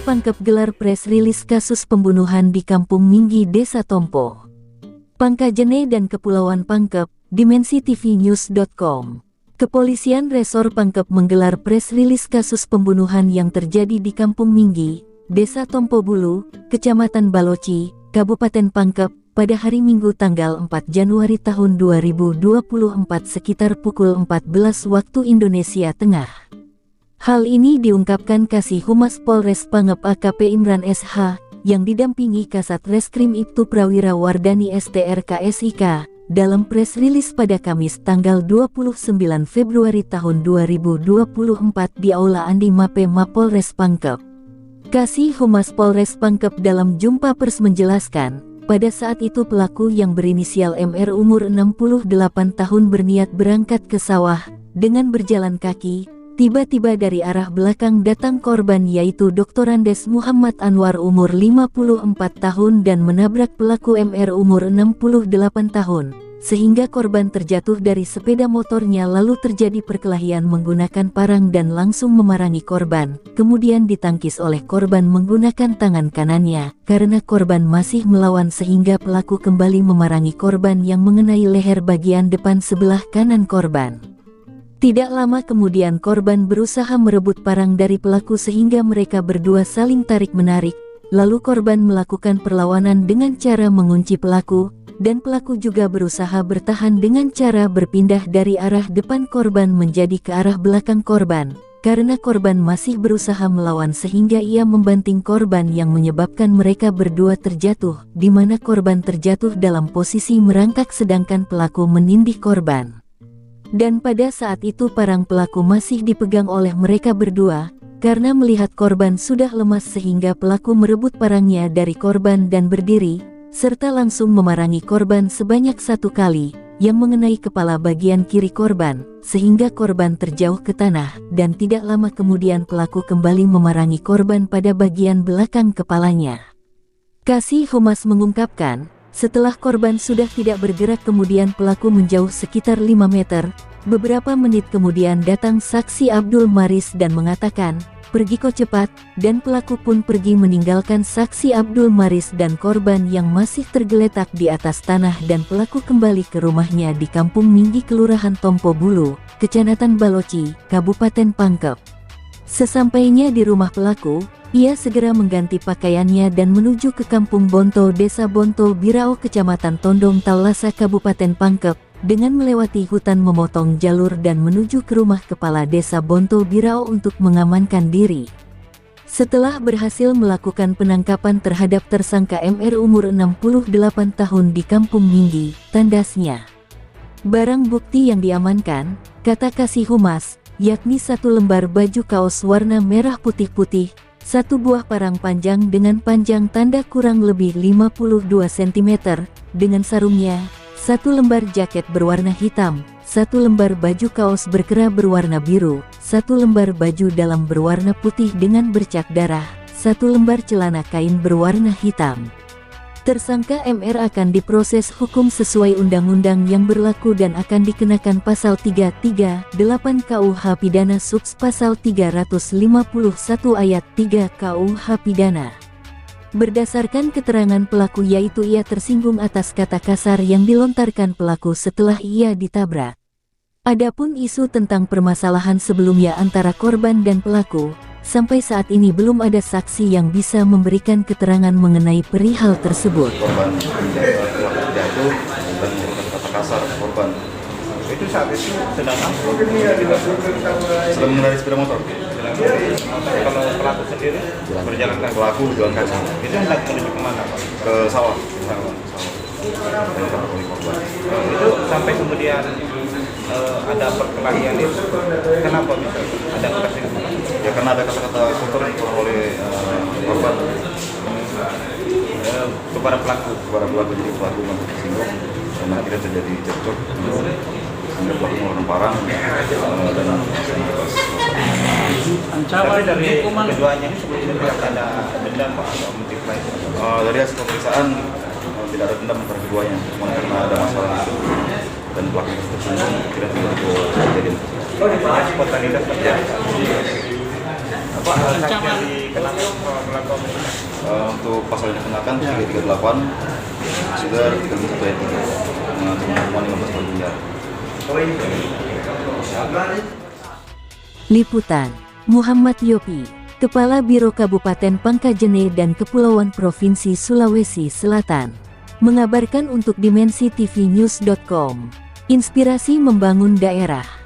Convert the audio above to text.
Pangkep gelar press rilis kasus pembunuhan di Kampung Minggi, Desa Tompo, Pangkajene dan Kepulauan Pangkep, dimensitv-news.com. Kepolisian Resor Pangkep menggelar press rilis kasus pembunuhan yang terjadi di Kampung Minggi, Desa Tompo Bulu, Kecamatan Baloci, Kabupaten Pangkep, pada hari Minggu tanggal 4 Januari tahun 2024 sekitar pukul 14 waktu Indonesia Tengah. Hal ini diungkapkan Kasih Humas Polres Pangkep AKP Imran SH, yang didampingi Kasat Reskrim Ibtu Prawira Wardani STRK SIK, dalam press rilis pada Kamis tanggal 29 Februari tahun 2024 di Aula Andi Mape Mapolres Pangkep. Kasih Humas Polres Pangkep dalam jumpa pers menjelaskan, pada saat itu pelaku yang berinisial MR umur 68 tahun berniat berangkat ke sawah, dengan berjalan kaki. Tiba-tiba dari arah belakang datang korban yaitu Dr. Andes Muhammad Anwar umur 54 tahun dan menabrak pelaku MR umur 68 tahun, sehingga korban terjatuh dari sepeda motornya lalu terjadi perkelahian menggunakan parang dan langsung memerangi korban, kemudian ditangkis oleh korban menggunakan tangan kanannya, karena korban masih melawan sehingga pelaku kembali memerangi korban yang mengenai leher bagian depan sebelah kanan korban. Tidak lama kemudian korban berusaha merebut parang dari pelaku sehingga mereka berdua saling tarik-menarik, lalu korban melakukan perlawanan dengan cara mengunci pelaku, dan pelaku juga berusaha bertahan dengan cara berpindah dari arah depan korban menjadi ke arah belakang korban, karena korban masih berusaha melawan sehingga ia membanting korban yang menyebabkan mereka berdua terjatuh, di mana korban terjatuh dalam posisi merangkak sedangkan pelaku menindih korban. Dan pada saat itu parang pelaku masih dipegang oleh mereka berdua, karena melihat korban sudah lemas sehingga pelaku merebut parangnya dari korban dan berdiri, serta langsung memerangi korban sebanyak 1 kali, yang mengenai kepala bagian kiri korban, sehingga korban terjauh ke tanah, dan tidak lama kemudian pelaku kembali memerangi korban pada bagian belakang kepalanya. Kasih Humas mengungkapkan, setelah korban sudah tidak bergerak kemudian pelaku menjauh sekitar 5 meter, beberapa menit kemudian datang saksi Abdul Maris dan mengatakan, "Pergi kok cepat," dan pelaku pun pergi meninggalkan saksi Abdul Maris dan korban yang masih tergeletak di atas tanah dan pelaku kembali ke rumahnya di Kampung Minggi Kelurahan Tompo Bulu, Kecamatan Baloci, Kabupaten Pangkep. Sesampainya di rumah pelaku, ia segera mengganti pakaiannya dan menuju ke Kampung Bonto Desa Bonto Birao Kecamatan Tondong Talasa Kabupaten Pangkep, dengan melewati hutan memotong jalur dan menuju ke rumah kepala desa Bonto Birao untuk mengamankan diri. Setelah berhasil melakukan penangkapan terhadap tersangka MR umur 68 tahun di Kampung Minggi, tandasnya. Barang bukti yang diamankan, kata Kasih Humas, yakni 1 lembar baju kaos warna merah putih-putih, 1 buah parang panjang dengan panjang tanda kurang lebih 52 cm, dengan sarungnya, 1 lembar jaket berwarna hitam, 1 lembar baju kaos berkerah berwarna biru, 1 lembar baju dalam berwarna putih dengan bercak darah, 1 lembar celana kain berwarna hitam. Tersangka MR akan diproses hukum sesuai undang-undang yang berlaku dan akan dikenakan pasal 338 KUH Pidana Subs pasal 351 ayat 3 KUH Pidana. Berdasarkan keterangan pelaku yaitu ia tersinggung atas kata kasar yang dilontarkan pelaku setelah ia ditabrak. Adapun isu tentang permasalahan sebelumnya antara korban dan pelaku, sampai saat ini belum ada saksi yang bisa memberikan keterangan mengenai perihal tersebut. Korban jatuh dan kata kasar korban. Itu saat itu sedang mengendarai sepeda motor. kalau pelaku sendiri berjalan kaki. Pelaku jalan kaki Itu hendak menuju kemana, Pak? ke sawah. Itu sampai kemudian ada perkelahian itu. Kenapa bisa ada tersinggung? Ya karena ada kata-kata kotor yang dikeluarkan oleh korban Kepada pelaku. jadi pelaku masih tersinggung dan akhirnya terjadi cekcok sehingga pelaku mengeluarkan parang dan Tapi dari keduanya ini sebetulnya tidak ada dendam, Pak, atau motif lain. dari hasil pemeriksaan tidak ada dendam antara keduanya, cuma karena ada masalah itu dan pelaku tersinggung akhirnya terjadi. Spontanitas terjadi. Apa saksi yang dikenakan pelaku mereka? Untuk pasal yang dikenakan 338 Sugar 31 ayat 3 dengan hukuman 15 tahun penjara. Liputan Muhammad Yopi, Kepala Biro Kabupaten Pangkajene dan Kepulauan Provinsi Sulawesi Selatan, mengabarkan untuk Dimensi TV News.com. Inspirasi membangun daerah.